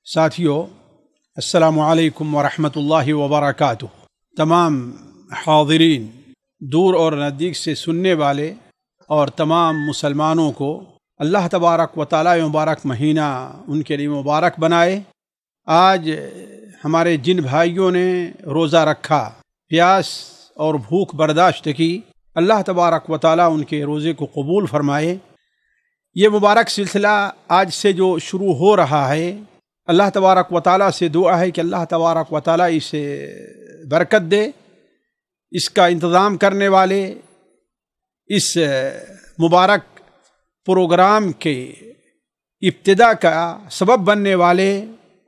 ساتھیو، السلام علیکم ورحمۃ وبرکاتہ۔ تمام حاضرین، دور اور نزدیک سے سننے والے اور تمام مسلمانوں کو اللہ تبارک و تعالی مبارک مہینہ ان کے لیے مبارک بنائے۔ آج ہمارے جن بھائیوں نے روزہ رکھا، پیاس اور بھوک برداشت کی، اللہ تبارک و تعالی ان کے روزے کو قبول فرمائے۔ یہ مبارک سلسلہ آج سے جو شروع ہو رہا ہے، اللہ تبارک و تعالیٰ سے دعا ہے کہ اللہ تبارک و تعالیٰ اسے برکت دے۔ اس کا انتظام کرنے والے، اس مبارک پروگرام کے ابتدا کا سبب بننے والے،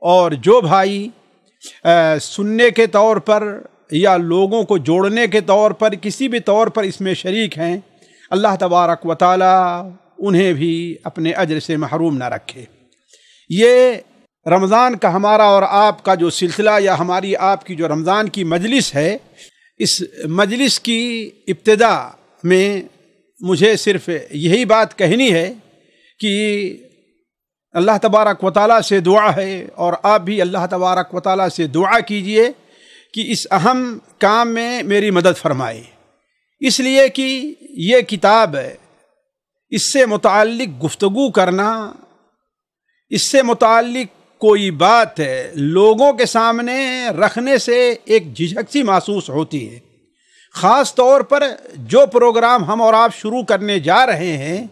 اور جو بھائی سننے کے طور پر یا لوگوں کو جوڑنے کے طور پر کسی بھی طور پر اس میں شریک ہیں، اللہ تبارک و تعالیٰ انہیں بھی اپنے اجر سے محروم نہ رکھے۔ یہ رمضان کا ہمارا اور آپ کا جو سلسلہ یا ہماری آپ کی جو رمضان کی مجلس ہے، اس مجلس کی ابتدا میں مجھے صرف یہی بات کہنی ہے کہ اللہ تبارک و تعالیٰ سے دعا ہے، اور آپ بھی اللہ تبارک و تعالیٰ سے دعا کیجئے کہ اس اہم کام میں میری مدد فرمائے، اس لیے کہ یہ کتاب، اس سے متعلق گفتگو کرنا، اس سے متعلق کوئی بات لوگوں کے سامنے رکھنے سے ایک جھجک سی محسوس ہوتی ہے۔ خاص طور پر جو پروگرام ہم اور آپ شروع کرنے جا رہے ہیں،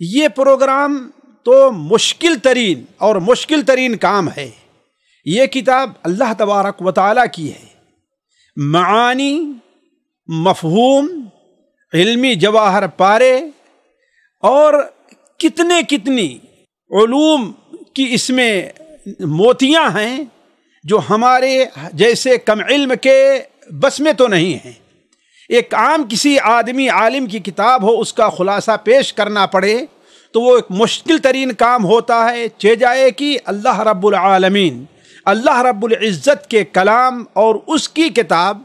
یہ پروگرام تو مشکل ترین کام ہے۔ یہ کتاب اللہ تبارک و تعالیٰ کی ہے۔ معانی، مفہوم، علمی جواہر پارے اور کتنی علوم کی اس میں موتیاں ہیں جو ہمارے جیسے کم علم کے بس میں تو نہیں ہیں۔ ایک عام کسی آدمی عالم کی کتاب ہو، اس کا خلاصہ پیش کرنا پڑے تو وہ ایک مشکل ترین کام ہوتا ہے، چہ جائے کہ اللہ رب العالمین، اللہ رب العزت کے کلام اور اس کی کتاب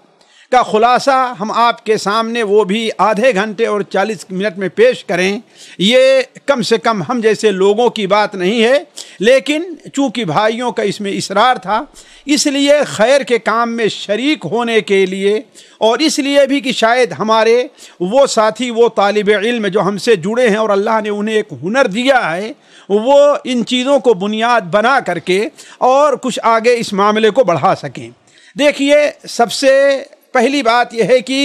کا خلاصہ ہم آپ کے سامنے وہ بھی آدھے گھنٹے اور 40 منٹ میں پیش کریں، یہ کم سے کم ہم جیسے لوگوں کی بات نہیں ہے۔ لیکن چونکہ بھائیوں کا اس میں اصرار تھا، اس لیے خیر کے کام میں شریک ہونے کے لیے، اور اس لیے بھی کہ شاید ہمارے وہ ساتھی، وہ طالب علم جو ہم سے جڑے ہیں اور اللہ نے انہیں ایک ہنر دیا ہے، وہ ان چیزوں کو بنیاد بنا کر کے اور کچھ آگے اس معاملے کو بڑھا سکیں۔ دیکھیے، سب سے پہلی بات یہ ہے کہ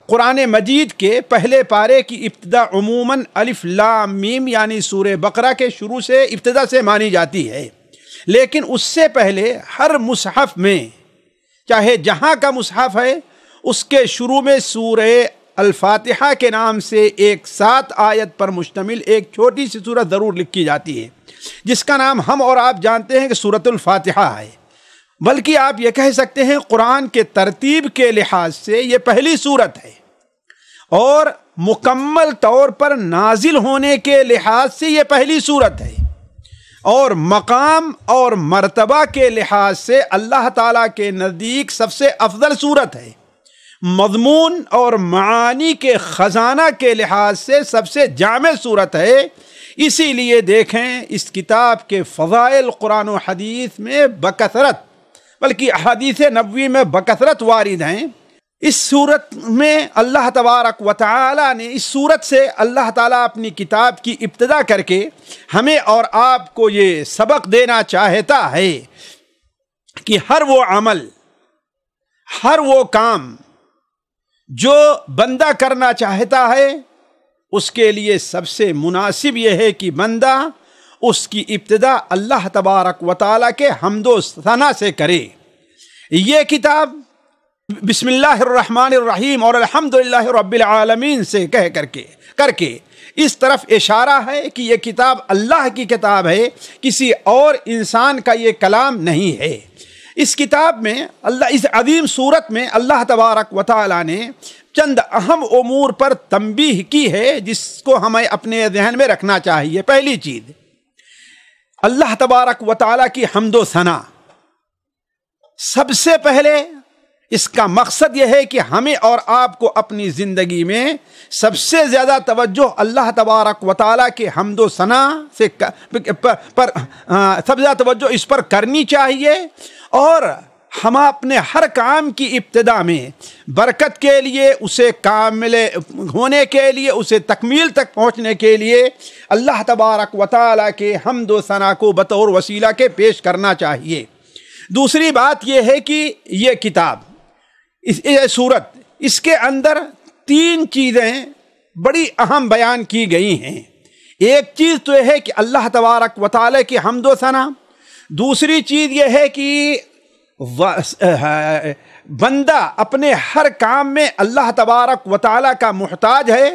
قرآن مجید کے پہلے پارے کی ابتدا عموماً الف لام میم یعنی سورہ بقرہ کے شروع سے ابتدا سے مانی جاتی ہے، لیکن اس سے پہلے ہر مصحف میں، چاہے جہاں کا مصحف ہے، اس کے شروع میں سورہ الفاتحہ کے نام سے ایک 7 آیت پر مشتمل ایک چھوٹی سی سورت ضرور لکھی جاتی ہے، جس کا نام ہم اور آپ جانتے ہیں کہ سورۃ الفاتحہ ہے۔ بلکہ آپ یہ کہہ سکتے ہیں قرآن کے ترتیب کے لحاظ سے یہ پہلی سورت ہے، اور مکمل طور پر نازل ہونے کے لحاظ سے یہ پہلی سورت ہے، اور مقام اور مرتبہ کے لحاظ سے اللہ تعالیٰ کے نزدیک سب سے افضل سورت ہے، مضمون اور معانی کے خزانہ کے لحاظ سے سب سے جامع سورت ہے۔ اسی لیے دیکھیں، اس کتاب کے فضائل قرآن و حدیث میں بکثرت، بلکہ احادیث نبوی میں بکثرت وارد ہیں۔ اس صورت میں اللہ تبارک و تعالی نے، اس صورت سے اللہ تعالیٰ اپنی کتاب کی ابتدا کر کے ہمیں اور آپ کو یہ سبق دینا چاہتا ہے کہ ہر وہ عمل، ہر وہ کام جو بندہ کرنا چاہتا ہے، اس کے لیے سب سے مناسب یہ ہے کہ بندہ اس کی ابتدا اللہ تبارک و تعالیٰ کے حمد و ثنا سے کرے۔ یہ کتاب بسم اللہ الرحمن الرحیم اور الحمدللہ رب العالمین سے کر کے اس طرف اشارہ ہے کہ یہ کتاب اللہ کی کتاب ہے، کسی اور انسان کا یہ کلام نہیں ہے۔ اس کتاب میں اس عظیم صورت میں اللہ تبارک و تعالیٰ نے چند اہم امور پر تنبیہ کی ہے، جس کو ہمیں اپنے ذہن میں رکھنا چاہیے۔ پہلی چیز، اللہ تبارک و تعالیٰ کی حمد و ثنا۔ سب سے پہلے اس کا مقصد یہ ہے کہ ہمیں اور آپ کو اپنی زندگی میں سب سے زیادہ توجہ اللہ تبارک و تعالیٰ کے حمد و ثنا سے سب سے زیادہ توجہ اس پر کرنی چاہیے، اور ہم اپنے ہر کام کی ابتدا میں برکت کے لیے، اسے کامل ہونے کے لیے، اسے تکمیل تک پہنچنے کے لیے اللہ تبارک و تعالیٰ کے حمد و ثنا کو بطور وسیلہ کے پیش کرنا چاہیے۔ دوسری بات یہ ہے کہ یہ کتاب، یہ سورت، اس کے اندر 3 چیزیں بڑی اہم بیان کی گئی ہیں۔ ایک چیز تو یہ ہے کہ اللہ تبارک و تعالیٰ کی حمد و ثنا، دوسری چیز یہ ہے کہ بندہ اپنے ہر کام میں اللہ تبارک و تعالیٰ کا محتاج ہے،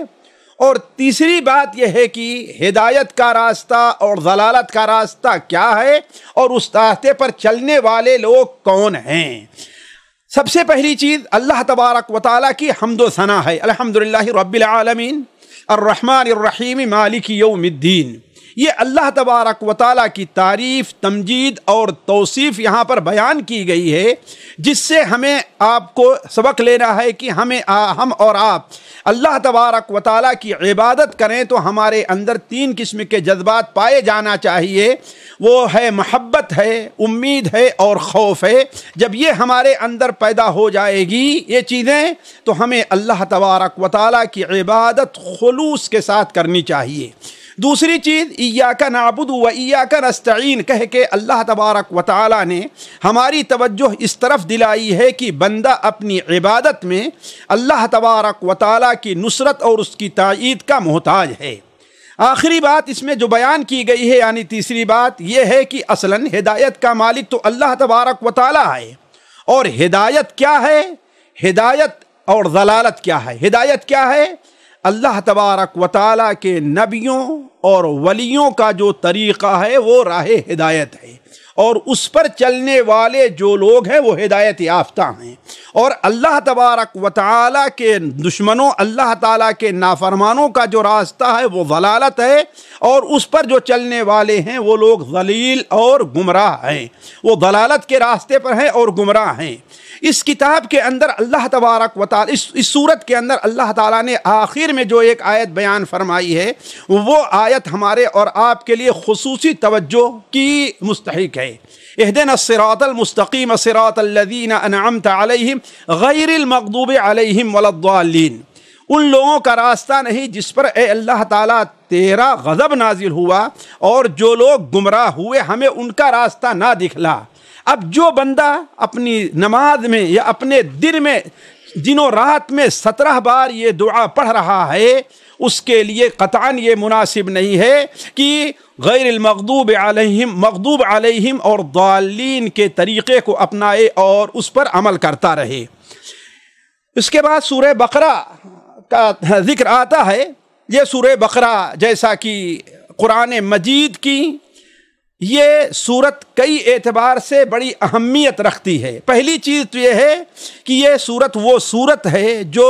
اور تیسری بات یہ ہے کہ ہدایت کا راستہ اور ضلالت کا راستہ کیا ہے، اور اس راستے پر چلنے والے لوگ کون ہیں۔ سب سے پہلی چیز اللہ تبارک و تعالیٰ کی حمد و ثنا ہے۔ الحمدللہ رب العالمین الرحمن الرحیم مالک یوم الدین۔ یہ اللہ تبارک و تعالیٰ کی تعریف، تمجید اور توصیف یہاں پر بیان کی گئی ہے، جس سے ہمیں آپ کو سبق لینا ہے کہ ہم اور آپ اللہ تبارک و تعالیٰ کی عبادت کریں تو ہمارے اندر 3 قسم کے جذبات پائے جانا چاہیے۔ وہ ہے محبت ہے، امید ہے اور خوف ہے۔ جب یہ ہمارے اندر پیدا ہو جائے گی یہ چیزیں، تو ہمیں اللہ تبارک و تعالیٰ کی عبادت خلوص کے ساتھ کرنی چاہیے۔ دوسری چیز ایاک نعبد و ایاک نستعین کہہ کے اللہ تبارک و تعالیٰ نے ہماری توجہ اس طرف دلائی ہے کہ بندہ اپنی عبادت میں اللہ تبارک و تعالیٰ کی نصرت اور اس کی تائید کا محتاج ہے۔ آخری بات اس میں جو بیان کی گئی ہے، یعنی تیسری بات یہ ہے کہ اصلاً ہدایت کا مالک تو اللہ تبارک و تعالیٰ ہے، اور ہدایت کیا ہے، ہدایت اور ضلالت کیا ہے۔ ہدایت کیا ہے؟ اللہ تبارک و تعالیٰ کے نبیوں اور ولیوں کا جو طریقہ ہے وہ راہ ہدایت ہے، اور اس پر چلنے والے جو لوگ ہیں وہ ہدایت یافتہ ہیں، اور اللہ تبارک و تعالیٰ کے دشمنوں، اللہ تعالیٰ کے نافرمانوں کا جو راستہ ہے وہ ضلالت ہے، اور اس پر جو چلنے والے ہیں وہ لوگ ذلیل اور گمراہ ہیں، وہ ضلالت کے راستے پر ہیں اور گمراہ ہیں۔ اس کتاب کے اندر اللہ تبارک و تعالیٰ، اس سورت کے اندر اللہ تعالیٰ نے آخر میں جو ایک آیت بیان فرمائی ہے، وہ آیت ہمارے اور آپ کے لیے خصوصی توجہ کی مستحق ہے۔ اہدنا الصراط المستقیم صراط الذین انعمت علیہم غیر المغضوب علیہم ولا الضالین۔ ان لوگوں کا راستہ نہیں جس پر اے اللہ تعالیٰ تیرا غضب نازل ہوا، اور جو لوگ گمراہ ہوئے ہمیں ان کا راستہ نہ دکھلا۔ اب جو بندہ اپنی نماز میں یا اپنے دن میں دنوں رات میں 17 بار یہ دعا پڑھ رہا ہے، اس کے لیے قطعاً یہ مناسب نہیں ہے کہ غیر المغضوب علیہم، مغضوب علیہم اور ضالین کے طریقے کو اپنائے اور اس پر عمل کرتا رہے۔ اس کے بعد سورہ بقرہ کا ذکر آتا ہے۔ یہ سورہ بقرہ جیسا کہ قرآن مجید کی یہ سورت کئی اعتبار سے بڑی اہمیت رکھتی ہے۔ پہلی چیز تو یہ ہے کہ یہ سورت وہ سورت ہے جو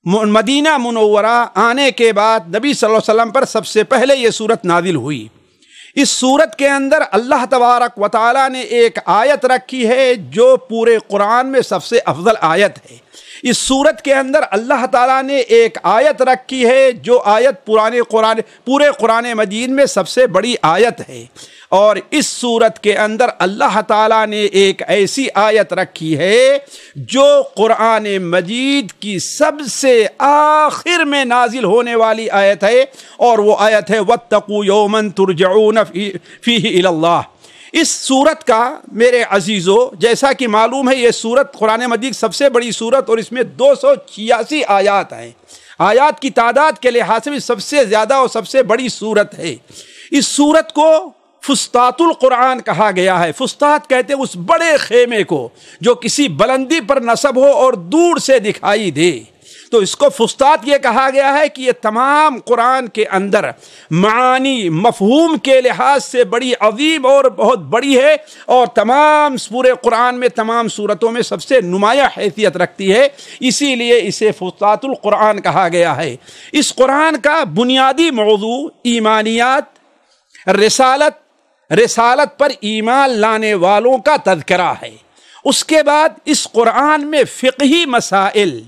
مدینہ منورہ آنے کے بعد نبی صلی اللہ علیہ وسلم پر سب سے پہلے یہ سورت نازل ہوئی۔ اس سورت کے اندر اللہ تبارک و تعالیٰ نے ایک آیت رکھی ہے جو پورے قرآن میں سب سے افضل آیت ہے۔ اس سورت کے اندر اللہ تعالیٰ نے ایک آیت رکھی ہے جو آیت پورے قرآن مجید میں سب سے بڑی آیت ہے، اور اس سورت کے اندر اللہ تعالیٰ نے ایک ایسی آیت رکھی ہے جو قرآن مجید کی سب سے آخر میں نازل ہونے والی آیت ہے، اور وہ آیت ہے وَاتَّقُوا يَوْمًا تُرْجَعُونَ فِيهِ إِلَى اللَّهِ۔ اس سورت کا میرے عزیزو، جیسا کہ معلوم ہے یہ سورت قرآن مجید سب سے بڑی سورت، اور اس میں 286 آیات ہیں۔ آیات کی تعداد کے لحاظ سے سب سے زیادہ اور سب سے بڑی سورت ہے۔ اس سورت کو فسطاط القرآن کہا گیا ہے۔ فسطاط کہتے ہیں اس بڑے خیمے کو جو کسی بلندی پر نصب ہو اور دور سے دکھائی دے، تو اس کو فسطاط یہ کہا گیا ہے کہ یہ تمام قرآن کے اندر معانی مفہوم کے لحاظ سے بڑی عظیم اور بہت بڑی ہے، اور تمام پورے قرآن میں تمام صورتوں میں سب سے نمایاں حیثیت رکھتی ہے، اسی لیے اسے فسطاط القرآن کہا گیا ہے۔ اس قرآن کا بنیادی موضوع ایمانیات، رسالت پر ایمان لانے والوں کا تذکرہ ہے، اس کے بعد اس قرآن میں فقہی مسائل،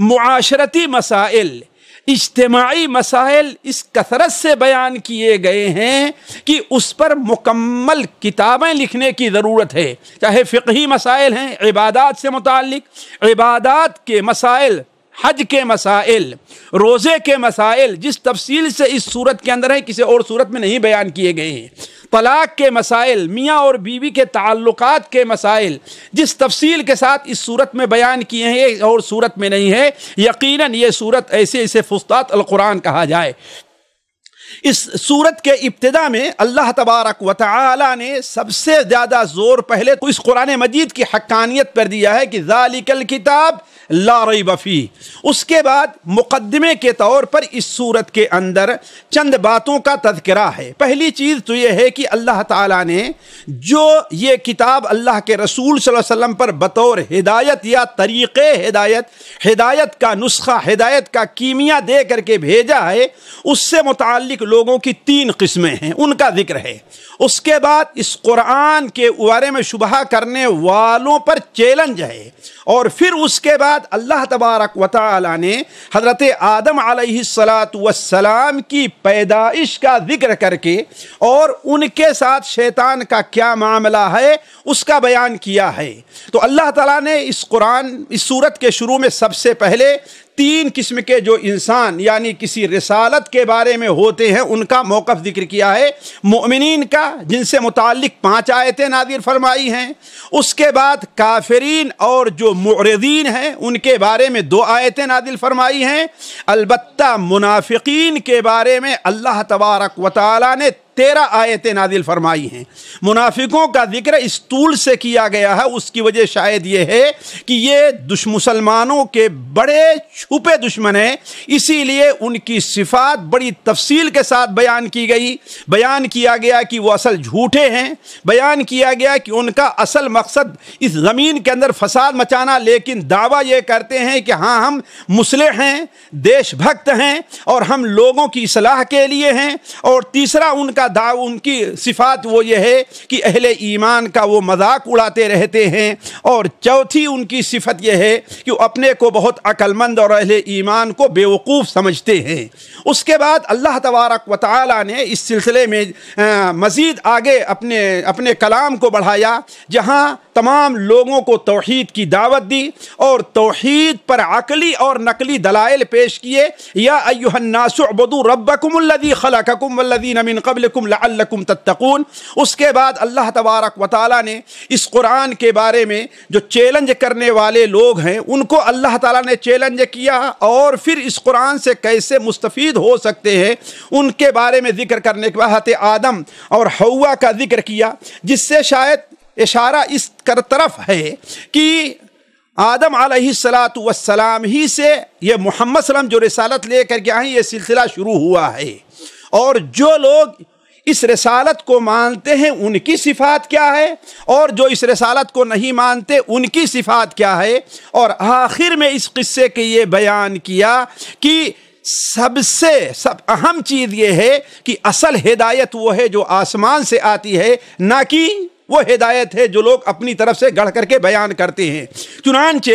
معاشرتی مسائل، اجتماعی مسائل اس کثرت سے بیان کیے گئے ہیں کہ اس پر مکمل کتابیں لکھنے کی ضرورت ہے. چاہے فقہی مسائل ہیں، عبادات سے متعلق، عبادات کے مسائل، حج کے مسائل، روزے کے مسائل جس تفصیل سے اس صورت کے اندر ہے کسی اور صورت میں نہیں بیان کیے گئے ہیں. طلاق کے مسائل، میاں اور بیوی کے تعلقات کے مسائل جس تفصیل کے ساتھ اس صورت میں بیان کیے ہیں اور صورت میں نہیں ہے. یقیناً یہ صورت اسے فسطاط القرآن کہا جائے. اس صورت کے ابتدا میں اللہ تبارک و تعالی نے سب سے زیادہ زور پہلے تو اس قرآن مجید کی حقانیت پر دیا ہے کہ ذالک الکتاب لا ریب فیہ. اس کے بعد مقدمے کے طور پر اس صورت کے اندر چند باتوں کا تذکرہ ہے. پہلی چیز تو یہ ہے کہ اللہ تعالیٰ نے جو یہ کتاب اللہ کے رسول صلی اللہ علیہ وسلم پر بطور ہدایت یا طریقے ہدایت کا نسخہ، ہدایت کا کیمیا دے کر کے بھیجا ہے، اس سے متعلق لوگوں کی 3 قسمیں ہیں، ان کا ذکر ہے. اس کے بعد اس قرآن کے بارے میں شبہ کرنے والوں پر چیلنج ہے. اور پھر اس کے بعد اللہ تبارک و تعالی نے حضرت آدم علیہ السلام کی پیدائش کا ذکر کر کے اور ان کے ساتھ شیطان کا کیا معاملہ ہے اس کا بیان کیا ہے. تو اللہ تعالیٰ نے اس سورت کے شروع میں سب سے پہلے 3 قسم کے جو انسان یعنی کسی رسالت کے بارے میں ہوتے ہیں ان کا موقف ذکر کیا ہے. مؤمنین کا، جن سے متعلق 5 آیتیں نازل فرمائی ہیں. اس کے بعد کافرین اور جو معرضین ہیں ان کے بارے میں 2 آیتیں نازل فرمائی ہیں. البتہ منافقین کے بارے میں اللہ تبارک و تعالی نے 13 آیتیں نازل فرمائی ہیں. منافقوں کا ذکر اس طول سے کیا گیا ہے، اس کی وجہ شاید یہ ہے کہ یہ مسلمانوں کے بڑے چھپے دشمن ہیں، اسی لیے ان کی صفات بڑی تفصیل کے ساتھ بیان کی گئی. بیان کیا گیا کہ وہ اصل جھوٹے ہیں، بیان کیا گیا کہ ان کا اصل مقصد اس زمین کے اندر فساد مچانا، لیکن دعویٰ یہ کرتے ہیں کہ ہاں ہم مصلح ہیں، دیش بھکت ہیں اور ہم لوگوں کی اصلاح کے لیے ہیں. اور تیسرا ان کی صفات وہ یہ ہے کہ اہل ایمان کا وہ مذاق اڑاتے رہتے ہیں. اور چوتھی ان کی صفت یہ ہے کہ وہ اپنے کو بہت عقل مند اور اہل ایمان کو بیوقوف سمجھتے ہیں. اس کے بعد اللہ تبارک و تعالی نے اس سلسلے میں مزید آگے اپنے کلام کو بڑھایا، جہاں تمام لوگوں کو توحید کی دعوت دی اور توحید پر عقلی اور نقلی دلائل پیش کیے. یا ایھا الناس اعبدوا ربکم الذی خلقکم والذین من قبلکم لعلکم تتقون. اس کے بعد اللہ تبارک و تعالی نے اس قرآن کے بارے میں جو چیلنج کرنے والے لوگ ہیں ان کو اللہ تعالیٰ نے چیلنج کیا اور پھر اس قرآن سے کیسے مستفید ہو سکتے ہیں ان کے بارے میں ذکر کرنے کے بعد آدم اور حوا کا ذکر کیا، جس سے شاید اشارہ اس طرف ہے کہ آدم علیہ السلام ہی سے یہ محمد صلی اللہ علیہ وسلم جو رسالت لے کر کے آئیں یہ سلسلہ شروع ہوا ہے. اور جو لوگ اس رسالت کو مانتے ہیں ان کی صفات کیا ہے اور جو اس رسالت کو نہیں مانتے ان کی صفات کیا ہے. اور آخر میں اس قصے کے یہ بیان کیا کہ سب اہم چیز یہ ہے کہ اصل ہدایت وہ ہے جو آسمان سے آتی ہے، نہ کہ وہ ہدایت ہے جو لوگ اپنی طرف سے گڑھ کر کے بیان کرتے ہیں. چنانچہ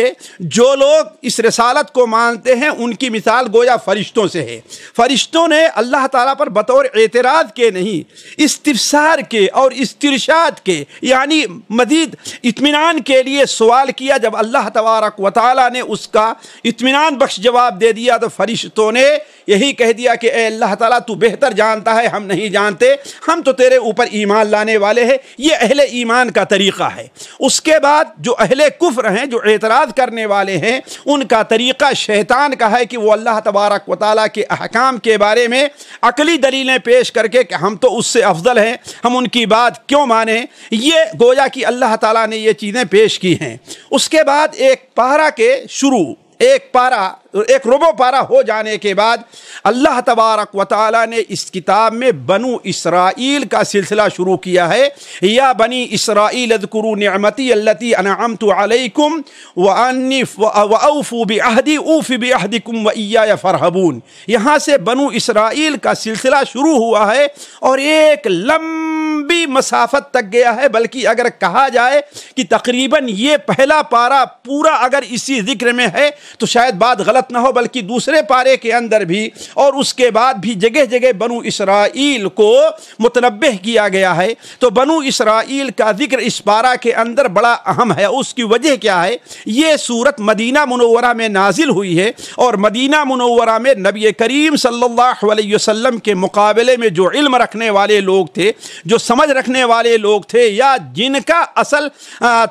جو لوگ اس رسالت کو مانتے ہیں ان کی مثال گویا فرشتوں سے ہے. فرشتوں نے اللہ تعالیٰ پر بطور اعتراض کے نہیں، استفسار کے اور استرشاد کے یعنی مزید اطمینان کے لیے سوال کیا. جب اللہ تبارک و تعالیٰ نے اس کا اطمینان بخش جواب دے دیا تو فرشتوں نے یہی کہہ دیا کہ اے اللہ تعالیٰ تو بہتر جانتا ہے، ہم نہیں جانتے، ہم تو تیرے اوپر ایمان لانے والے ہیں. یہ اہل ایمان کا طریقہ ہے. اس کے بعد جو اہل کفر ہیں، جو اعتراض کرنے والے ہیں، ان کا طریقہ شیطان کا ہے کہ وہ اللہ تبارک و تعالیٰ کے احکام کے بارے میں عقلی دلیلیں پیش کر کے کہ ہم تو اس سے افضل ہیں، ہم ان کی بات کیوں مانیں. یہ گویا کہ اللہ تعالیٰ نے یہ چیزیں پیش کی ہیں. اس کے بعد ایک پارہ کے شروع ایک ربع پارہ ہو جانے کے بعد اللہ تبارک و تعالی نے اس کتاب میں بنو اسرائیل کا سلسلہ شروع کیا ہے. یا بنی اسرائیل اذکروا نعمتی التی انعمت علیکم واوفوا بعہدی اوف بعہدکم وایای فارہبون. یہاں سے بنو اسرائیل کا سلسلہ شروع ہوا ہے اور ایک لمبی لمبی مسافت تک گیا ہے، بلکہ اگر کہا جائے کہ تقریباً یہ پہلا پارہ پورا اگر اسی ذکر میں ہے تو شاید بات غلط نہ ہو، بلکہ دوسرے پارے کے اندر بھی اور اس کے بعد بھی جگہ جگہ بنو اسرائیل کو متنبہ کیا گیا ہے۔ تو بنو اسرائیل کا ذکر اس پارہ کے اندر بڑا اہم ہے۔ اس کی وجہ کیا ہے؟ یہ سورت مدینہ منورہ میں نازل ہوئی ہے، اور مدینہ منورہ میں نبی کریم صلی اللہ علیہ وسلم کے مقابلے میں جو علم رکھنے والے لوگ تھے، جو سمجھ رکھنے والے لوگ تھے، یا جن کا اصل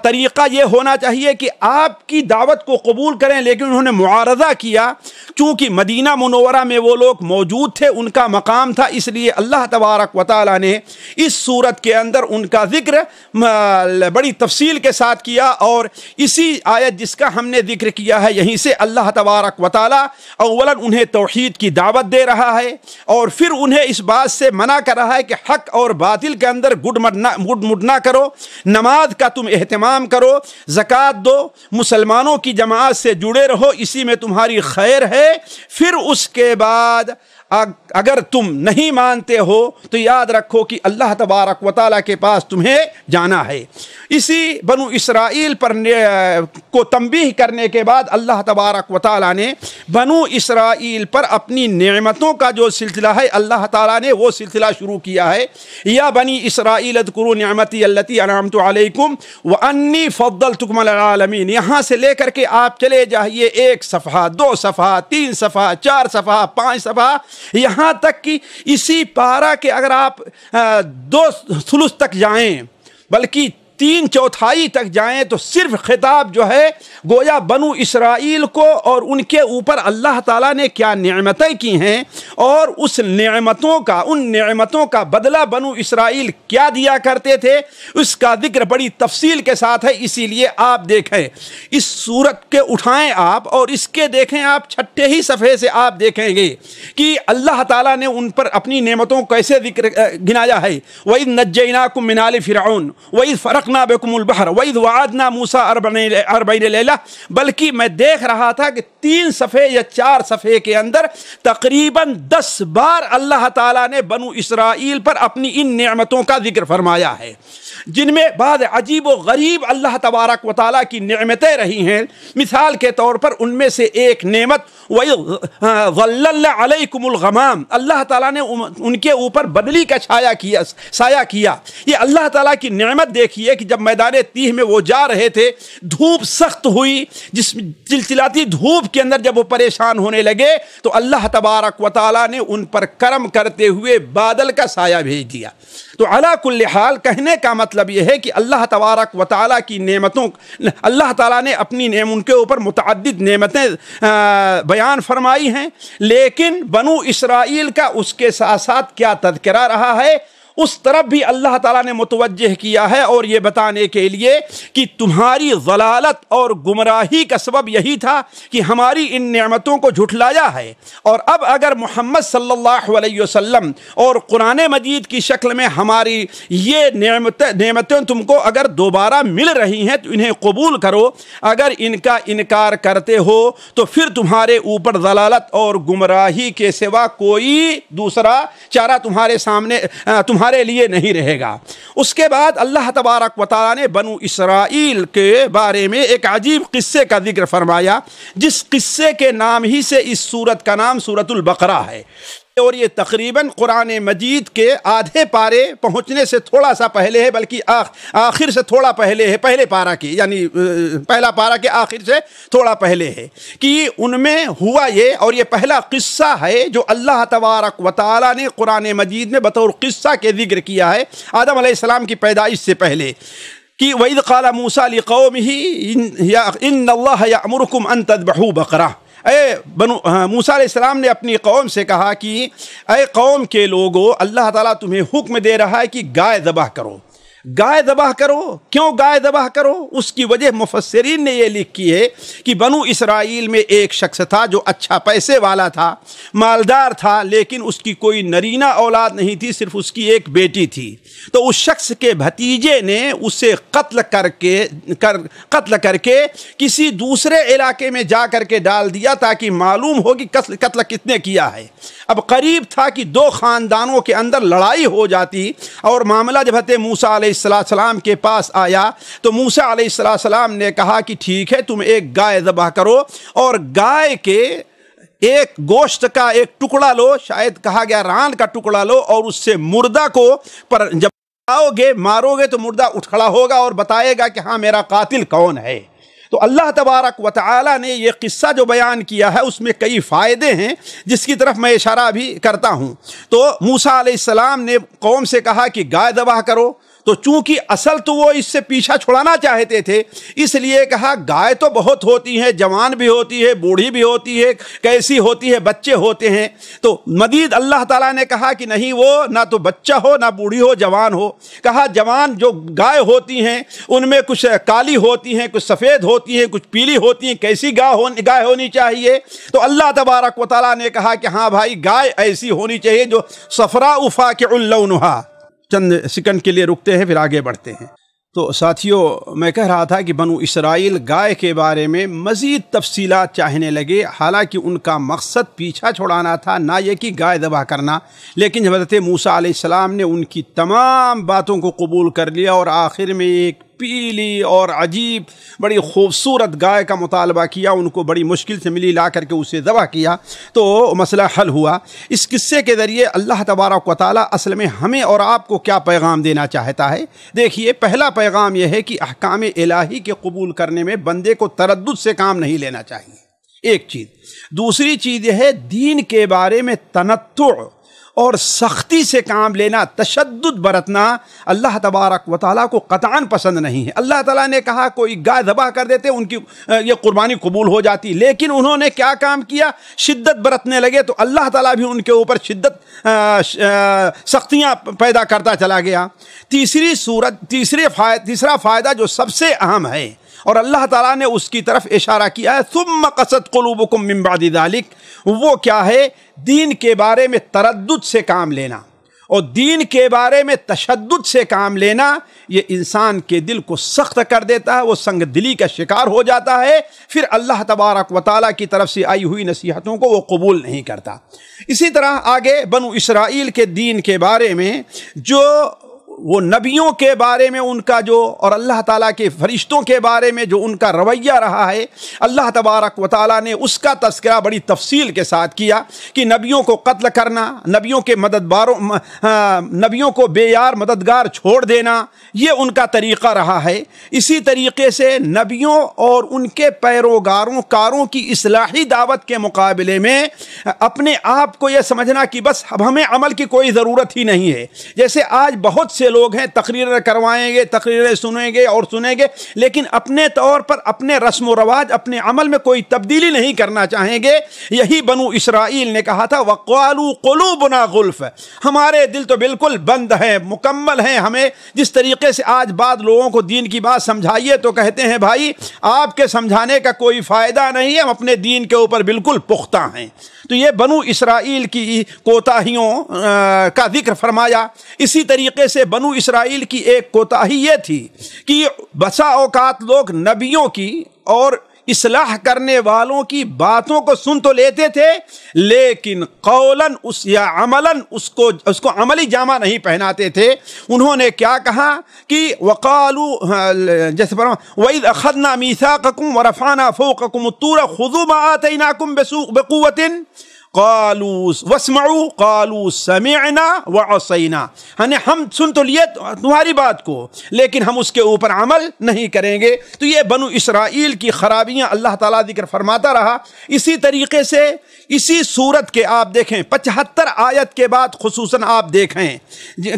طریقہ یہ ہونا چاہیے کہ آپ کی دعوت کو قبول کریں، لیکن انہوں نے معارضہ کیا، چونکہ مدینہ منورہ میں وہ لوگ موجود تھے، ان کا مقام تھا، اس لیے اللہ تبارک و تعالی نے اس سورت کے اندر ان کا ذکر بڑی تفصیل کے ساتھ کیا۔ اور اسی آیت جس کا ہم نے ذکر کیا ہے، یہیں سے اللہ تبارک و تعالی اولا انہیں توحید کی دعوت دے رہا ہے، اور پھر انہیں اس بات سے منع کر رہا ہے کہ حق اور باطل کے اندر گڈ مڈ نہ کرو، نماز کا تم اہتمام کرو، زکوٰۃ دو، مسلمانوں کی جماعت سے جڑے رہو، اسی میں تمہاری خیر ہے۔ پھر اس کے بعد اگر تم نہیں مانتے ہو تو یاد رکھو کہ اللہ تبارک و تعالیٰ کے پاس تمہیں جانا ہے۔ اسی بنو اسرائیل پر کو تنبیہ کرنے کے بعد اللہ تبارک و تعالیٰ نے بنو اسرائیل پر اپنی نعمتوں کا جو سلسلہ ہے، اللہ تعالیٰ نے وہ سلسلہ شروع کیا ہے۔ یا بنی اسرائیل اذکروا نعمتی التی انعمت علیکم وانی فضلتکم علی العالمین، یہاں سے لے کر کے آپ چلے جائیے 1 صفحہ 2 صفحہ 3 صفحہ 4 صفحہ 5 صفحہ، یہاں تک کہ اسی پارہ کے اگر آپ 2/3 تک جائیں، بلکہ 3/4 تک جائیں، تو صرف خطاب جو ہے گویا بنو اسرائیل کو اور ان کے اوپر اللہ تعالیٰ نے کیا نعمتیں کی ہیں، اور اس ان نعمتوں کا بدلہ بنو اسرائیل کیا دیا کرتے تھے، اس کا ذکر بڑی تفصیل کے ساتھ ہے۔ اسی لیے آپ دیکھیں اس سورت کے اٹھائیں آپ اور اس کے دیکھیں آپ 6 ہی صفحے سے آپ دیکھیں گے کہ اللہ تعالیٰ نے ان پر اپنی نعمتوں کو کیسے ذکر گنایا ہے۔ وَإِذْ نَجَّيْنَاكُمْ مِنْ آلِ فِرْعَوْنَ وَإِذْ فَرَقْنَا بِكُمُ الْبَحْرَ وَإِذْ وَعَدْنَا مُوسَىٰ 40 لَيْلَةً، بلکہ میں دیکھ رہا تھا کہ 3 صفحے یا 4 صفحے کے اندر تقریباً 10 بار اللہ تعالیٰ نے بنو اسرائیل پر اپنی ان نعمتوں کا ذکر فرمایا ہے، جن میں بعض عجیب و غریب اللہ تبارک و تعالیٰ کی نعمتیں رہی ہیں۔ مثال کے طور پر ان میں سے ایک نعمت وَظَلَّلْنَا عَلَيْكُمُ الْغَمَامَ، اللہ تعالیٰ نے ان کے اوپر بدلی کا سایہ کیا۔ یہ اللہ تعالیٰ کی نعمت دیکھیے کہ جب میدان تیہ میں وہ جا رہے تھے، دھوپ سخت ہوئی، جس چلچلاتی دھوپ کے اندر جب وہ پریشان ہونے لگے تو اللہ تبارک و تعالیٰ نے ان پر کرم کرتے ہوئے بادل کا سایہ بھیج دیا۔ تو علا کل حال کہنے کا مطلب یہ ہے کہ اللہ تبارک و تعالیٰ کی نعمتوں، اللہ تعالیٰ نے اپنی ان کے اوپر متعدد نعمتیں بیان فرمائی ہیں، لیکن بنو اسرائیل کا اس کے ساتھ ساتھ کیا تذکرہ رہا ہے، اس طرف بھی اللہ تعالیٰ نے متوجہ کیا ہے، اور یہ بتانے کے لیے کہ تمہاری ضلالت اور گمراہی کا سبب یہی تھا کہ ہماری ان نعمتوں کو جھٹلایا ہے۔ اور اب اگر محمد صلی اللہ علیہ وسلم اور قرآن مجید کی شکل میں ہماری یہ نعمتیں تم کو اگر دوبارہ مل رہی ہیں تو انہیں قبول کرو، اگر ان کا انکار کرتے ہو تو پھر تمہارے اوپر ضلالت اور گمراہی کے سوا کوئی دوسرا چارہ تمہارے سامنے تمہارے لیے نہیں رہے گا۔ اس کے بعد اللہ تبارک و تعالیٰ نے بنو اسرائیل کے بارے میں ایک عجیب قصے کا ذکر فرمایا، جس قصے کے نام ہی سے اس سورت کا نام سورۃ البقرہ ہے، اور یہ تقریباً قرآن مجید کے آدھے پارے پہنچنے سے تھوڑا سا پہلے ہے، بلکہ آخر سے تھوڑا پہلے ہے، پہلے پارہ کی، یعنی پہلا پارہ کے آخر سے تھوڑا پہلے ہے کہ ان میں ہوا یہ، اور یہ پہلا قصہ ہے جو اللہ تبارک و تعالیٰ نے قرآن مجید میں بطور قصہ کے ذکر کیا ہے آدم علیہ السلام کی پیدائش سے پہلے، کہ وَإِذْ قَالَ مُوسَىٰ لِقَوْمِهِ إِنَّ اللَّهَ يَأْمُرُكُمْ أَن تَذْبَحُوا بَقَرَةً، موسیٰ علیہ السلام نے اپنی قوم سے کہا کہ اے قوم کے لوگوں، اللہ تعالیٰ تمہیں حکم دے رہا ہے کہ گائے ذبح کرو۔ گائے ذبح کرو. کیوں گائے ذبح کرو؟ اس کی وجہ مفسرین نے یہ لکھی ہے کہ بنو اسرائیل میں ایک شخص تھا جو اچھا پیسے والا تھا، مالدار تھا، لیکن اس کی کوئی نرینہ اولاد نہیں تھی، صرف اس کی ایک بیٹی تھی. تو اس شخص کے بھتیجے نے اسے قتل کر کے کسی دوسرے علاقے میں جا کر کے ڈال دیا تاکہ معلوم ہو کہ قتل کتنے کیا ہے. اب قریب تھا کہ دو خاندانوں کے اندر لڑائی ہو جاتی، اور معاملہ جب حضرت موسیٰ علیہ السلام کے پاس آیا تو موسیٰ علیہ السلام نے کہا کہ ٹھیک ہے، تم ایک گائے ذبح کرو اور گائے کے ایک گوشت کا ایک ٹکڑا لو، شاید کہا گیا ران کا ٹکڑا لو، اور اس سے مردہ کو جب مارو گے تو مردہ اٹھ کھڑا ہوگا اور بتائے گا کہ ہاں میرا قاتل کون ہے. تو اللہ تبارک و تعالی نے یہ قصہ جو بیان کیا ہے اس میں کئی فائدے ہیں جس کی طرف میں اشارہ بھی کرتا ہوں. تو موسیٰ علیہ السلام نے قوم سے کہا کہ گائے ذبح کرو، تو چونکہ اصل تو وہ اس سے پیچھا چھڑانا چاہتے تھے، اس لیے کہا گائے تو بہت ہوتی ہیں، جوان بھی ہوتی ہے، بوڑھی بھی ہوتی ہے، کیسی ہوتی ہے، بچے ہوتے ہیں. تو مزید اللہ تعالیٰ نے کہا کہ نہیں، وہ نہ تو بچہ ہو، نہ بوڑھی ہو، جوان ہو. کہا جوان جو گائے ہوتی ہیں ان میں کچھ کالی ہوتی ہیں، کچھ سفید ہوتی ہیں، کچھ پیلی ہوتی ہیں، کیسی گائے ہونی چاہیے؟ تو اللہ تبارک و تعالیٰ نے کہا کہ ہاں بھائی، گائے ایسی ہونی چاہیے جو صفراء فاقع لونھا. چند سیکنڈ کے لیے رکتے ہیں، پھر آگے بڑھتے ہیں. تو ساتھیوں، میں کہہ رہا تھا کہ بنو اسرائیل گائے کے بارے میں مزید تفصیلات چاہنے لگے، حالانکہ ان کا مقصد پیچھا چھڑانا تھا، نہ یہ کہ گائے ذبح کرنا. لیکن جب حضرت موسیٰ علیہ السلام نے ان کی تمام باتوں کو قبول کر لیا اور آخر میں ایک پیلی اور عجیب بڑی خوبصورت گائے کا مطالبہ کیا، ان کو بڑی مشکل سے ملی، لا کر کے اسے ذبح کیا، تو مسئلہ حل ہوا. اس قصے کے ذریعے اللہ تبارک و تعالیٰ اصل میں ہمیں اور آپ کو کیا پیغام دینا چاہتا ہے؟ دیکھیے، پہلا پیغام یہ ہے کہ احکام الہی کے قبول کرنے میں بندے کو تردد سے کام نہیں لینا چاہیے، ایک چیز. دوسری چیز یہ ہے دین کے بارے میں تنطع اور سختی سے کام لینا، تشدد برتنا اللہ تبارک و تعالیٰ کو قطعاً پسند نہیں ہے. اللہ تعالیٰ نے کہا کوئی گائے ذبح کر دیتے ان کی یہ قربانی قبول ہو جاتی، لیکن انہوں نے کیا کام کیا؟ شدت برتنے لگے، تو اللہ تعالیٰ بھی ان کے اوپر سختیاں پیدا کرتا چلا گیا. تیسرا فائدہ جو سب سے اہم ہے اور اللہ تعالیٰ نے اس کی طرف اشارہ کیا ہے، ثم قست قلوبکم من بعد ذلک، وہ کیا ہے؟ دین کے بارے میں تردد سے کام لینا اور دین کے بارے میں تشدد سے کام لینا. یہ انسان کے دل کو سخت کر دیتا ہے، وہ سنگ دلی کا شکار ہو جاتا ہے، پھر اللہ تبارک و تعالیٰ کی طرف سے آئی ہوئی نصیحتوں کو وہ قبول نہیں کرتا. اسی طرح آگے بنو اسرائیل کے دین کے بارے میں جو وہ نبیوں کے بارے میں ان کا جو، اور اللہ تعالیٰ کے فرشتوں کے بارے میں جو ان کا رویہ رہا ہے، اللہ تبارک و تعالیٰ نے اس کا تذکرہ بڑی تفصیل کے ساتھ کیا کہ نبیوں کو قتل کرنا، نبیوں کو بے یار مددگار چھوڑ دینا، یہ ان کا طریقہ رہا ہے. اسی طریقے سے نبیوں اور ان کے پیروکاروں کی اصلاحی دعوت کے مقابلے میں اپنے آپ کو یہ سمجھنا کہ بس اب ہمیں عمل کی کوئی ضرورت ہی نہیں ہے. جیسے آج بہت سے لوگ ہیں، تقریریں کروائیں گے، تقریریں سنیں گے، لیکن اپنے طور پر اپنے رسم و رواج، اپنے عمل میں کوئی تبدیلی نہیں کرنا چاہیں گے. یہی بنو اسرائیل نے کہا تھا وَقَالُوا قُلُوبُنَا غُلْفٌ، ہمارے دل تو بالکل بند ہیں، مکمل ہیں. ہمیں جس طریقے سے آج بعض لوگوں کو دین کی بات سمجھائیے تو کہتے ہیں بھائی آپ کے سمجھانے کا کوئی فائدہ نہیں ہے، ہم اپنے دین کے اوپر بالکل پختہ ہیں. تو یہ بنو اسرائیل کی کوتاہیوں کا ذکر فرمایا. اسی طریقے سے بنو اسرائیل کی ایک کوتاہی یہ تھی کہ بسا اوقات لوگ نبیوں کی اور اصلاح کرنے والوں کی باتوں کو سن تو لیتے تھے، لیکن قولاً یا عملاً اس کو عملی جامہ نہیں پہناتے تھے. انہوں نے کیا کہا کہ وَقَالُوا، جیسے وَإِذْ أَخَذْنَا مِيثَاقَكُمْ وَرَفَعْنَا فَوْقَكُمُ الطُّورَ خُذُوا مَا آتَيْنَاكُمْ بِقُوَّةٍ قالوا واسمعوا قالوا سمعنا وعصینا، ہم سن تو لیے تمہاری بات کو، لیکن ہم اس کے اوپر عمل نہیں کریں گے. تو یہ بنو اسرائیل کی خرابیاں اللہ تعالیٰ ذکر فرماتا رہا. اسی طریقے سے اسی صورت کے آپ دیکھیں 75 آیت کے بعد خصوصاً آپ دیکھیں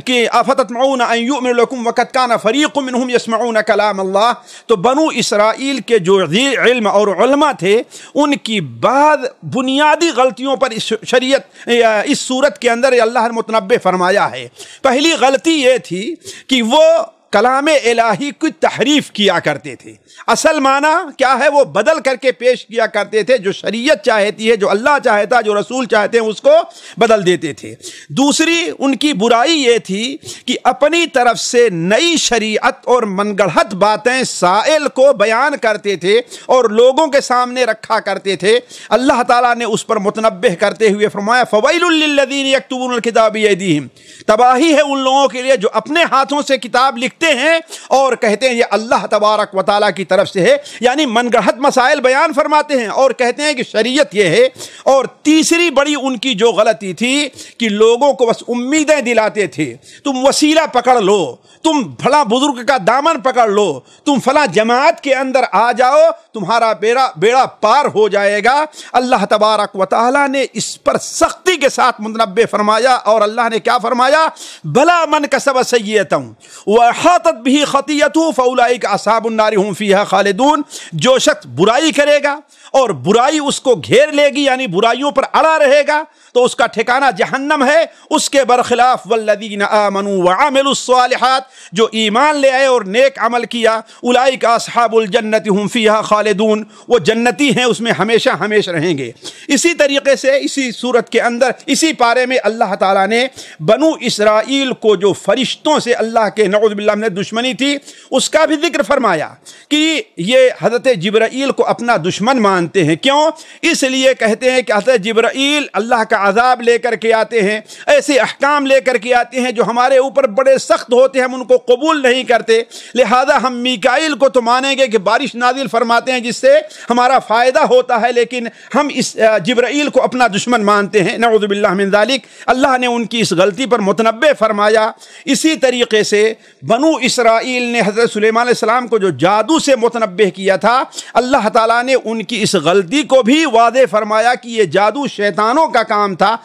کہ افتطمعون ان یؤمنوا لکم وقد کان فریق منہم یسمعون کلام اللہ. تو بنو اسرائیل کے جو علم اور علماء تھے ان کی بعض بنیادی غلطیوں پر شریعت اس صورت کے اندر اللہ نے متنبہ فرمایا ہے. پہلی غلطی یہ تھی کہ وہ کلام الہی کی تحریف کیا کرتے تھے۔ اصل معنی کیا ہے وہ بدل کر کے پیش کیا کرتے تھے، جو شریعت چاہتی ہے، جو اللہ چاہتا، جو رسول چاہتے ہیں اس کو بدل دیتے تھے۔ دوسری ان کی برائی یہ تھی کہ اپنی طرف سے نئی شریعت اور من گڑھت باتیں سائل کو بیان کرتے تھے اور لوگوں کے سامنے رکھا کرتے تھے۔ اللہ تعالیٰ نے اس پر متنبہ کرتے ہوئے فرمایا فَوَيْلٌ لِّلَّذِينَ يَكْتُبُونَ الْكِتَابَ بِأَيْدِيهِمْ، تباہی ہے ان لوگوں کے لیے جو اپنے ہاتھوں سے کتاب لکھتے ہیں اور کہتے ہیں یہ اللہ تبارک و تعالیٰ کی طرف سے ہے، یعنی من گڑھت مسائل بیان فرماتے ہیں اور کہتے ہیں کہ شریعت یہ ہے۔ اور تیسری بڑی ان کی جو غلطی تھی کہ لوگوں کو بس امیدیں دلاتے تھے، تم وسیلہ پکڑ لو، تم فلاں بزرگ کا دامن پکڑ لو، تم فلاں جماعت کے اندر آ جاؤ، تمہارا بیڑا پار ہو جائے گا۔ اللہ تبارک و تعالیٰ نے اس پر سختی کے ساتھ متنبہ فرمایا اور اللہ نے کیا فرمایا؟ بلا من کسب سیئۃ واحاطت بہ خطیئتہ فاولئک اصحاب النار هم فیہا خالدون، جو شخص برائی کرے گا اور برائی اس کو گھیر لے گی، یعنی برائیوں پر اڑا رہے گا، تو اس کا ٹھکانہ جہنم ہے۔ اس کے برخلاف والذین آمنوا وعملوا الصالحات، جو ایمان لے آئے اور نیک عمل کیا، اولئک اصحاب الجنۃ هم فیہا خالدون، وہ جنتی ہیں، اس میں ہمیشہ ہمیشہ رہیں گے۔ اسی طریقے سے اسی صورت کے اندر اسی پارے میں اللہ تعالیٰ نے بنو اسرائیل کو جو فرشتوں سے اللہ کے نعوذ باللہ من دشمنی تھی اس کا بھی ذکر فرمایا کہ یہ حضرت جبرائیل کو اپنا دشمن مانتے ہیں۔ کیوں؟ اس لیے کہتے ہیں کہ حضرت جبرائیل اللہ کا عذاب لے کر کے آتے ہیں، ایسے احکام لے کر کے آتے ہیں جو ہمارے اوپر بڑے سخت ہوتے ہیں، ہم ان کو قبول نہیں کرتے، لہذا ہم میکائیل کو تو مانیں گے کہ بارش نازل فرماتے ہیں جس سے ہمارا فائدہ ہوتا ہے، لیکن ہم اس جبرائیل کو اپنا دشمن مانتے ہیں، نعوذ باللہ من ذالک۔ اللہ نے ان کی اس غلطی پر متنبہ فرمایا۔ اسی طریقے سے بنو اسرائیل نے حضرت سلیمان علیہ السلام کو جو جادو سے متنبہ کیا تھا، اللہ تعالیٰ نے ان کی اس غلطی کو بھی واضح فرمایا کہ یہ جادو شیطانوں کا کام تھا،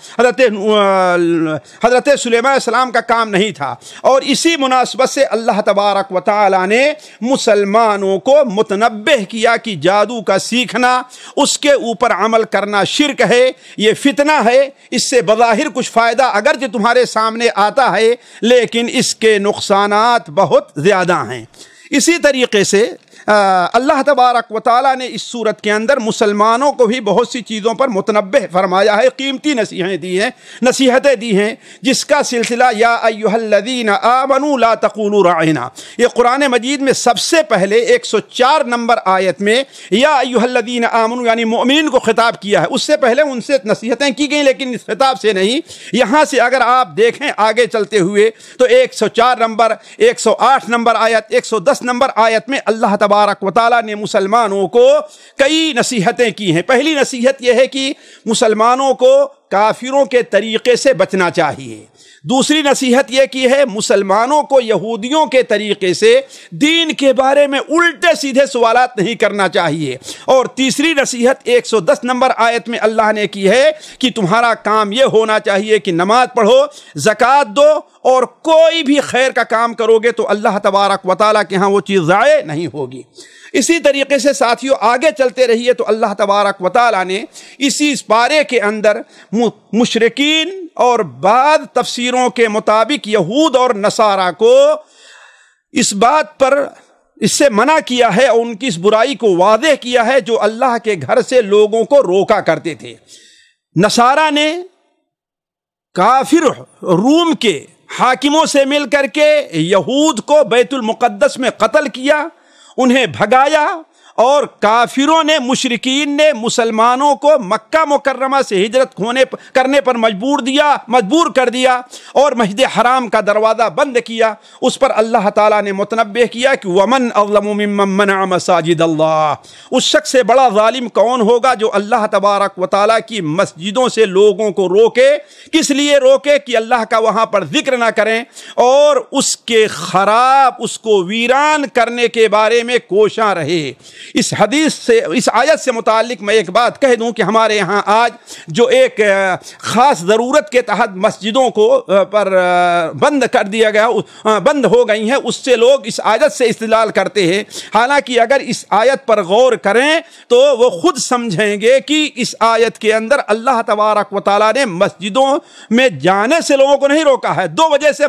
حضرت سلیمان علیہ السلام کا کام نہیں تھا۔ اور اسی مناسبت سے اللہ تبارک و تعالیٰ نے مسلمانوں کو متنبہ کیا کہ جادو کا سیکھنا، اس کے اوپر عمل کرنا شرک ہے، یہ فتنہ ہے، اس سے بظاہر کچھ فائدہ اگرچہ تمہارے سامنے آتا ہے لیکن اس کے نقصانات بہت زیادہ ہیں۔ اسی طریقے سے اللہ تبارک و تعالیٰ نے اس صورت کے اندر مسلمانوں کو بھی بہت سی چیزوں پر متنبہ فرمایا ہے، قیمتی نصیحتیں دی ہیں، جس کا سلسلہ یا ایھا الذین آمنوا لا تقولوا راعنا، یہ قرآن مجید میں سب سے پہلے 104 نمبر آیت میں یا ایھا الذین آمنوا یعنی مومنین کو خطاب کیا ہے۔ اس سے پہلے ان سے نصیحتیں کی گئیں لیکن اس خطاب سے نہیں۔ یہاں سے اگر آپ دیکھیں آگے چلتے ہوئے تو 104 نمبر، 108 نمبر آیت، 110 نمبر آیت میں اللہ تبارک و تعالیٰ نے مسلمانوں کو کئی نصیحتیں کی ہیں۔ پہلی نصیحت یہ ہے کہ مسلمانوں کو کافروں کے طریقے سے بچنا چاہیے۔ دوسری نصیحت یہ کی ہے مسلمانوں کو یہودیوں کے طریقے سے دین کے بارے میں الٹے سیدھے سوالات نہیں کرنا چاہیے۔ اور تیسری نصیحت 110 نمبر آیت میں اللہ نے کی ہے کہ تمہارا کام یہ ہونا چاہیے کہ نماز پڑھو، زکوٰۃ دو اور کوئی بھی خیر کا کام کرو گے تو اللہ تبارک و تعالیٰ کے ہاں وہ چیز ضائع نہیں ہوگی۔ اسی طریقے سے ساتھیوں آگے چلتے رہیے تو اللہ تبارک و تعالیٰ نے اسی پارے کے اندر مشرکین اور بعض تفسیروں کے مطابق یہود اور نصارہ کو اس بات پر اس سے منع کیا ہے اور ان کی اس برائی کو واضح کیا ہے جو اللہ کے گھر سے لوگوں کو روکا کرتے تھے۔ نصارہ نے کافر روم کے حاکموں سے مل کر کے یہود کو بیت المقدس میں قتل کیا، انہیں بھگایا، اور کافروں نے مشرکین نے مسلمانوں کو مکہ مکرمہ سے ہجرت کرنے پر مجبور کر دیا اور مسجد حرام کا دروازہ بند کیا۔ اس پر اللہ تعالیٰ نے متنبہ کیا کہ وَمَنْ أَظْلَمُ مِمَّنْ مَنَعَ مَسَاجِدَ اللَّهِ، اس شخص سے بڑا ظالم کون ہوگا جو اللہ تبارک و تعالیٰ کی مسجدوں سے لوگوں کو روکے۔ کس لیے روکے؟ کہ اللہ کا وہاں پر ذکر نہ کریں اور اس کے خراب، اس کو ویران کرنے کے بارے میں کوشاں رہے۔ اس حدیث سے، اس آیت سے متعلق میں ایک بات کہہ دوں کہ ہمارے یہاں آج جو ایک خاص ضرورت کے تحت مسجدوں کو پر بند کر دیا گیا، بند ہو گئی ہیں، اس سے لوگ اس آیت سے استدلال کرتے ہیں، حالانکہ اگر اس آیت پر غور کریں تو وہ خود سمجھیں گے کہ اس آیت کے اندر اللہ تبارک و تعالیٰ نے مسجدوں میں جانے سے لوگوں کو نہیں روکا ہے۔ دو وجہ سے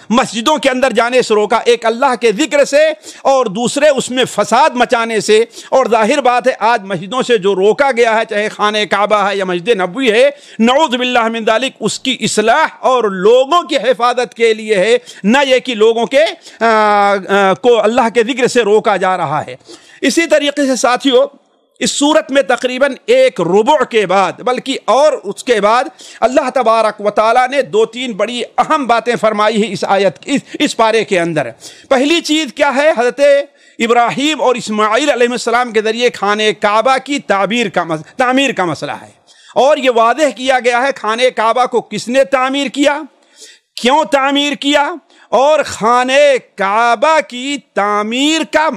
مسجدوں کے اندر جانے سے روکا، ایک اللہ کے ذکر سے اور دوسرے اس میں فساد مچانے سے۔ اور ظاہر بات ہے آج مسجدوں سے جو روکا گیا ہے، چاہے خانہ کعبہ ہے یا مسجد نبوی ہے، نعوذ باللہ من ذالک، اس کی اصلاح اور لوگوں کی حفاظت کے لیے ہے، نہ یہ کہ لوگوں کے کو اللہ کے ذکر سے روکا جا رہا ہے۔ اسی طریقے سے ساتھیو، اس صورت میں تقریباً ایک ربع کے بعد، بلکہ اور اس کے بعد اللہ تبارک و تعالیٰ نے دو تین بڑی اہم باتیں فرمائی ہیں اس آیت اس پارے کے اندر۔ پہلی چیز کیا ہے؟ حضرت ابراہیم اور اسماعیل علیہ السلام کے ذریعے خانہ کعبہ کی تعمیر کا مسئلہ ہے، اور یہ واضح کیا گیا ہے خانہ کعبہ کو کس نے تعمیر کیا، کیوں تعمیر کیا، اور خانہ کعبہ کی تعمیر کا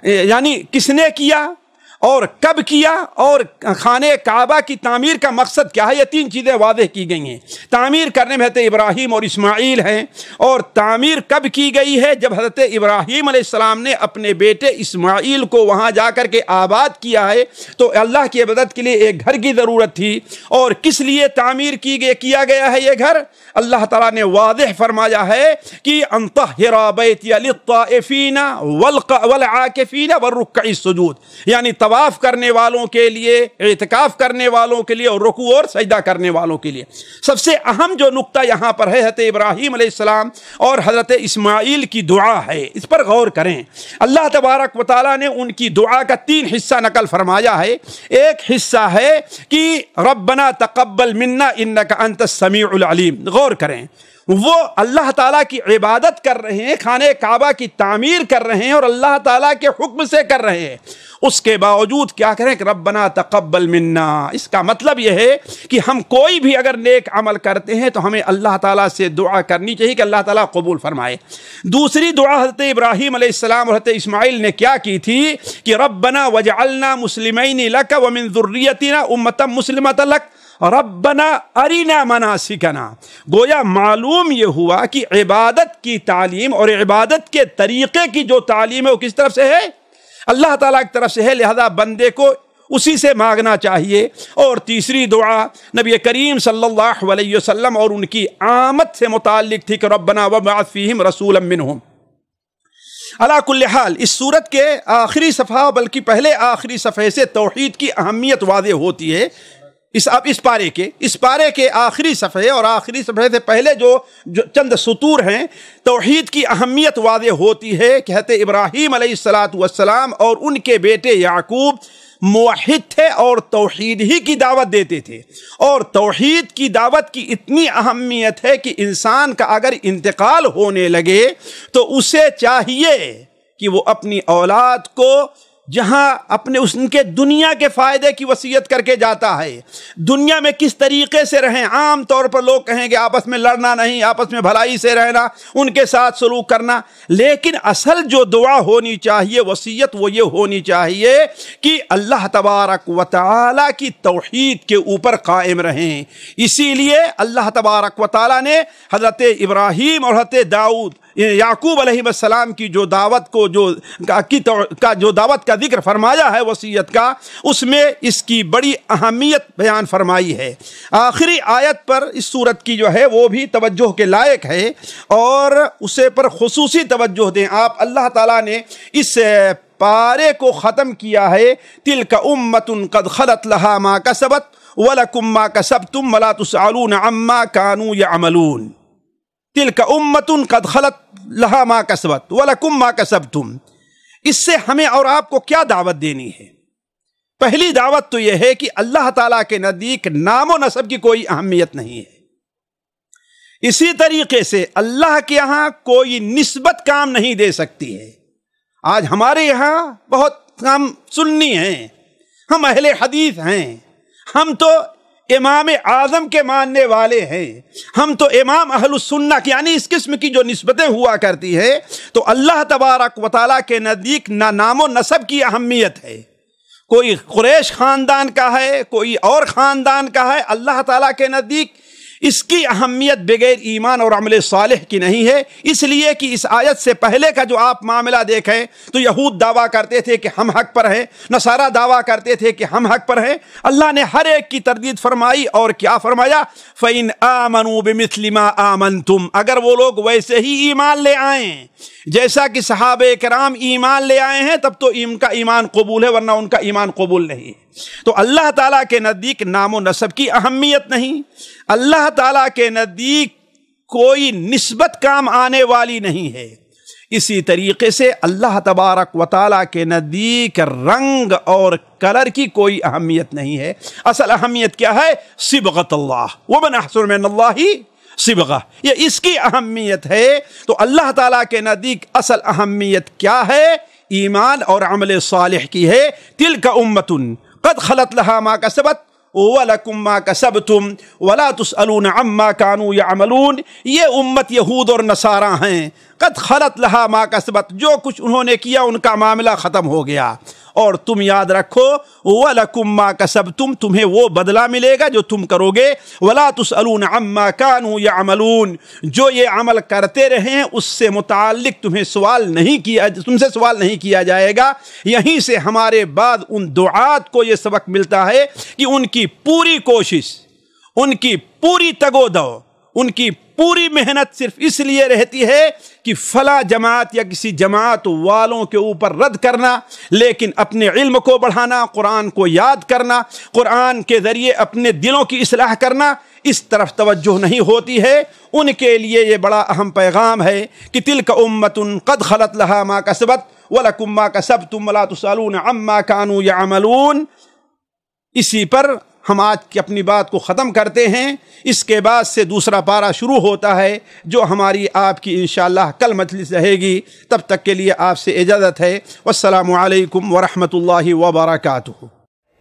یعنی کس نے کیا اور کب کیا، اور خانہ کعبہ کی تعمیر کا مقصد کیا ہے، یہ تین چیزیں واضح کی گئی ہیں۔ تعمیر کرنے میں حضرت ابراہیم اور اسماعیل ہیں، اور تعمیر کب کی گئی ہے؟ جب حضرت ابراہیم علیہ السلام نے اپنے بیٹے اسماعیل کو وہاں جا کر کے آباد کیا ہے، تو اللہ کی عبادت کے لیے ایک گھر کی ضرورت تھی۔ اور کس لیے تعمیر کیا گیا ہے یہ گھر؟ اللہ تعالیٰ نے واضح فرمایا ہے کہ ان طہر بیتی للطائفین والعاکفین والرکع السجود، یعنی طواف کرنے والوں کے لیے، اعتکاف کرنے والوں کے لیے، اور رکوع اور سجدہ کرنے والوں کے لیے۔ سب سے اہم جو نقطہ یہاں پر ہے حضرت ابراہیم علیہ السلام اور حضرت اسماعیل کی دعا ہے، اس پر غور کریں۔ اللہ تبارک و تعالیٰ نے ان کی دعا کا تین حصہ نقل فرمایا ہے۔ ایک حصہ ہے کہ ربنا تقبل منا انک انت السمیع العلیم، غور کریں، وہ اللہ تعالیٰ کی عبادت کر رہے ہیں، خانہ کعبہ کی تعمیر کر رہے ہیں، اور اللہ تعالیٰ کے حکم سے کر رہے ہیں، اس کے باوجود کیا کریں کہ ربنا تقبل منا۔ اس کا مطلب یہ ہے کہ ہم کوئی بھی اگر نیک عمل کرتے ہیں تو ہمیں اللہ تعالیٰ سے دعا کرنی چاہیے کہ اللہ تعالیٰ قبول فرمائے۔ دوسری دعا حضرت ابراہیم علیہ السلام اور حضرت اسماعیل نے کیا کی تھی کہ ربنا وجعلنا مسلمین لک ومن ذریتنا امۃ مسلمۃ لک ربنا ارینا مناسکنا۔ گویا معلوم یہ ہوا کہ عبادت کی تعلیم اور عبادت کے طریقے کی جو تعلیم ہے وہ کس طرف سے ہے؟ اللہ تعالیٰ کی طرف سے ہے، لہذا بندے کو اسی سے مانگنا چاہیے۔ اور تیسری دعا نبی کریم صلی اللہ علیہ وسلم اور ان کی آمد سے متعلق تھی کہ ربنا وابعث فیہم رسولا منہم۔ علی کل حال اس صورت کے آخری صفحہ، بلکہ پہلے آخری صفحے سے توحید کی اہمیت واضح ہوتی ہے۔ اس پارے کے آخری صفحے اور آخری صفحے سے پہلے جو چند سطور ہیں، توحید کی اہمیت واضح ہوتی ہے کہ حضرت ابراہیم علیہ السلام اور ان کے بیٹے یعقوب موحد تھے اور توحید ہی کی دعوت دیتے تھے، اور توحید کی دعوت کی اتنی اہمیت ہے کہ انسان کا اگر انتقال ہونے لگے تو اسے چاہیے کہ وہ اپنی اولاد کو جہاں ان کے دنیا کے فائدے کی وصیت کر کے جاتا ہے، دنیا میں کس طریقے سے رہیں۔ عام طور پر لوگ کہیں گے آپس میں لڑنا نہیں، آپس میں بھلائی سے رہنا، ان کے ساتھ سلوک کرنا، لیکن اصل جو دعا ہونی چاہیے، وصیت، وہ یہ ہونی چاہیے کہ اللہ تبارک و تعالیٰ کی توحید کے اوپر قائم رہیں۔ اسی لیے اللہ تبارک و تعالیٰ نے حضرت ابراہیم اور حضرت یعقوب علیہ السلام کی جو دعوت کو جو دعوت کا ذکر فرمایا ہے وصیت کا، اس میں اس کی بڑی اہمیت بیان فرمائی ہے۔ آخری آیت پر اس صورت کی جو ہے وہ بھی توجہ کے لائق ہے، اور اسے پر خصوصی توجہ دیں آپ۔ اللہ تعالیٰ نے اس پارے کو ختم کیا ہے، تلک امۃ قد خلت لہا ما کسبت ولکم ما کسبتم ولا تسألون عما كانوا يعملون۔ تلک امۃ قد خلت لہا ما کسبت ولکم ما کسبتم۔ اس سے ہمیں اور آپ کو کیا دعوت دینی ہے؟ پہلی دعوت تو یہ ہے کہ اللہ تعالیٰ کے نزدیک نام و نسب کی کوئی اہمیت نہیں ہے۔ اسی طریقے سے اللہ کے یہاں کوئی نسبت کام نہیں دے سکتی ہے۔ آج ہمارے یہاں بہت ہم سنی ہیں، ہم اہل حدیث ہیں، ہم تو امام اعظم کے ماننے والے ہیں، ہم تو امام اہل السنہ کی، یعنی اس قسم کی جو نسبتیں ہوا کرتی ہے تو اللہ تبارک و تعالیٰ کے نزدیک نہ نام و نسب کی اہمیت ہے، کوئی قریش خاندان کا ہے، کوئی اور خاندان کا ہے، اللہ تعالیٰ کے نزدیک اس کی اہمیت بغیر ایمان اور عمل صالح کی نہیں ہے۔ اس لیے کہ اس آیت سے پہلے کا جو آپ معاملہ دیکھیں تو یہود دعویٰ کرتے تھے کہ ہم حق پر ہیں، نصارہ دعویٰ کرتے تھے کہ ہم حق پر ہیں۔ اللہ نے ہر ایک کی تردید فرمائی اور کیا فرمایا؟ فَإِنْ آمَنُوا بِمِثْلِ مَا آمَنْتُمْ، اگر وہ لوگ ویسے ہی ایمان لے آئیں جیسا کہ صحابہ کرام ایمان لے آئے ہیں تب تو ان کا ایمان قبول ہے، ورنہ ان کا ایمان قبول نہیں۔ تو اللہ تعالیٰ کے نزدیک نام و نسب کی اہمیت نہیں، اللہ تعالیٰ کے نزدیک کوئی نسبت کام آنے والی نہیں ہے۔ اسی طریقے سے اللہ تبارک و تعالیٰ کے نزدیک رنگ اور کلر کی کوئی اہمیت نہیں ہے۔ اصل اہمیت کیا ہے؟ صبغۃ اللہ، ومن احسن من اللہ صبغہ، یہ اس کی اہمیت ہے۔ تو اللہ تعالیٰ کے نزدیک اصل اہمیت کیا ہے؟ ایمان اور عمل صالح کی ہے۔ تلک امۃ قد خلت لها ما کسبت وَلَكُمْ مَا كَسَبْتُمْ وَلَا تُسْأَلُونَ عَمَّا كَانُوا يَعْمَلُونَ، یہ امت یہود اور نصارہ ہیں، قد خلت لہا ما کسبت، جو کچھ انہوں نے کیا ان کا معاملہ ختم ہو گیا، اور تم یاد رکھو وَلَكُمْ مَا كَسَبْتُمْ، تمہیں وہ بدلہ ملے گا جو تم کرو گے، وَلَا تُسْأَلُونَ عَمَّا كَانُوا يَعْمَلُونَ، جو یہ عمل کرتے رہیں اس سے متعلق تم سے سوال نہیں کیا جائے گا۔ یہیں سے ہمارے بعد ان دعات کو یہ سبق ملتا ہے کہ ان کی پوری کوشش، ان کی پوری تگ و دو، ان کی پوری محنت صرف اس لیے رہتی ہے کہ فلاں جماعت یا کسی جماعت والوں کے اوپر رد کرنا، لیکن اپنے علم کو بڑھانا، قرآن کو یاد کرنا، قرآن کے ذریعے اپنے دلوں کی اصلاح کرنا، اس طرف توجہ نہیں ہوتی ہے۔ ان کے لیے یہ بڑا اہم پیغام ہے کہ تلک امۃ قد خلت لہا ما کسبت وَلَكُمْ مَا كَسَبْتُمْ وَلَا تُسْأَلُونَ عَمَّا كَانُوا يَعْمَلُونَ۔ اسی پر ہم آج کی اپنی بات کو ختم کرتے ہیں۔ اس کے بعد سے دوسرا پارہ شروع ہوتا ہے جو ہماری آپ کی انشاءاللہ کل مجلس رہے گی۔ تب تک کے لیے آپ سے اجازت ہے۔ والسلام علیکم ورحمۃ اللہ وبرکاتہ۔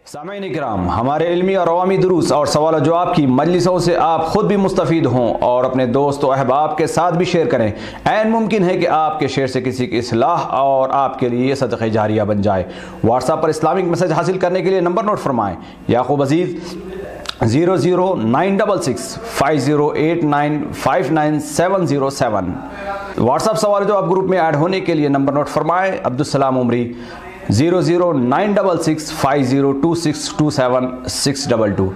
سامعین کرام، ہمارے علمی اور عوامی دروس اور سوال و جواب کی مجلسوں سے آپ خود بھی مستفید ہوں اور اپنے دوست و احباب کے ساتھ بھی شیئر کریں۔ عین ممکن ہے کہ آپ کے شیئر سے کسی کی اصلاح اور آپ کے لیے صدقہ جاریہ بن جائے۔ واٹس ایپ پر اسلامک میسج حاصل کرنے کے لیے نمبر نوٹ فرمائیں: یعقوب عزیز 00966 5089 59707۔ واٹس ایپ سوال جو آپ گروپ میں ایڈ ہونے کے لیے نمبر نوٹ فرمائیں: عبدالسلام عمری 00966 502627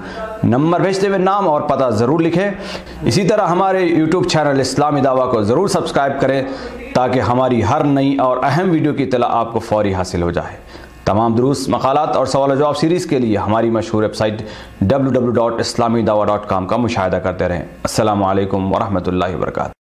نمبر بھیجتے ہوئے نام اور پتہ ضرور لکھیں۔ اسی طرح ہمارے یوٹیوب چینل اسلامی دعویٰ کو ضرور سبسکرائب کریں تاکہ ہماری ہر نئی اور اہم ویڈیو کی اطلاع آپ کو فوری حاصل ہو جائے۔ تمام دروس، مقالات اور سوال و جواب سیریز کے لیے ہماری مشہور ویب سائٹ www.islamidawah.com کا مشاہدہ کرتے رہیں۔ السلام علیکم ورحمۃ اللہ وبرکاتہ۔